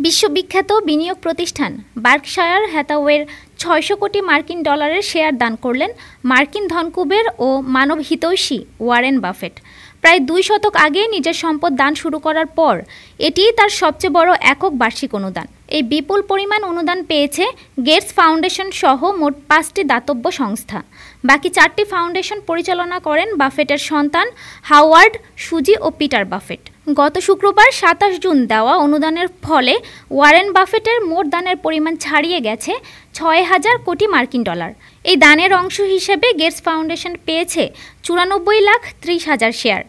বিশ্ববিখ্যাত বিনিয়োগ প্রতিষ্ঠান বার্কশায়ার হ্যাথাওয়ের ৬০০ কোটি মার্কিন ডলারের শেয়ার দান করলেন মার্কিন ধনকুবের ও মানবহিতৈষী ওয়ারেন বাফেট। প্রায় ২ দশক আগে নিজের সম্পদ দান শুরু করার পর এটিই তার সবচেয়ে বড় একক বার্ষিক অনুদান। এই বিপুল পরিমাণ অনুদান পেয়েছে গেটস ফাউন্ডেশন সহ মোট ৫টি দাতব্য সংস্থা। বাকি ৪টি ফাউন্ডেশন পরিচালনা করেন বাফেটের সন্তান হাওয়ার্ড, সুজি ও পিটার বাফেট। গত শুক্রবার ২৭ জুন দেওয়া অনুদানের ফলে ওয়ারেন বাফেটের মোট দানের পরিমাণ ছাড়িয়ে গেছে ৬,০০০ কোটি মার্কিন ডলার। এই দানের অংশ হিসেবে গেটস ফাউন্ডেশন পেয়েছে ৯৪,৩০,০০০ share.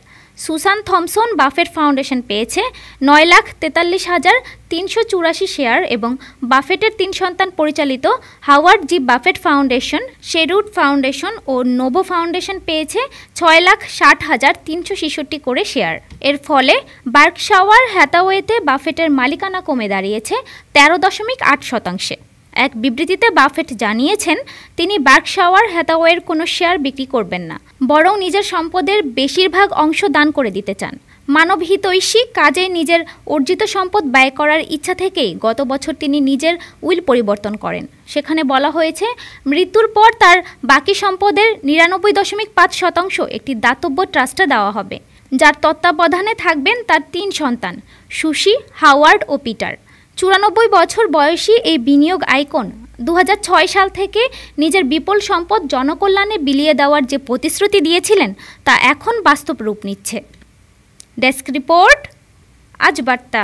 Susan Thomson Buffett Foundation পেয়েছে ৯,৪৩,৩৮৪ শেয়ার এবং বাফেটের ৩ সন্তান পরিচালিত Howard G Buffett Foundation, Sherwood Foundation ও নোভো ফাউন্ডেশন পেয়েছে ৬,৬০,৩৬৬ করে শেয়ার। এর ফলে বার্কশায়ার হ্যাথাওয়েতে বাফেটের মালিকানা কমে দাঁড়িয়েছে ১৩.৮%। এক বিবৃতিতে বাফেট জানিয়েছেন তিনি বার্কশায়ার হ্যাথাওয়ের কোনো শেয়ার বিক্রি করবেন না, বরং নিজের সম্পদের বেশিরভাগ অংশ দান করে দিতে চান। মানবহিতৈষী কাজে নিজের অর্জিত সম্পদ ব্যয় করার ইচ্ছা থেকেই গত বছর তিনি নিজের উইল পরিবর্তন করেন। সেখানে বলা হয়েছে মৃত্যুর পর তার বাকি সম্পদের ৯৯.৫% একটি দাতব্য ট্রাস্টে দেওয়া হবে, যার তত্ত্বাবধানে থাকবেন তার ৩ সন্তান সুশি, হাওয়ার্ড ও পিটার। ৯৪ বছর বয়সী এই বিনিয়োগ আইকন ২০০৬ সাল থেকে নিজের বিপুল সম্পদ জনকল্যাণে বিলিয়ে দেওয়ার যে প্রতিশ্রুতি দিয়েছিলেন তা এখন বাস্তব রূপ নিচ্ছে। ডেস্ক রিপোর্ট, আজ বার্তা।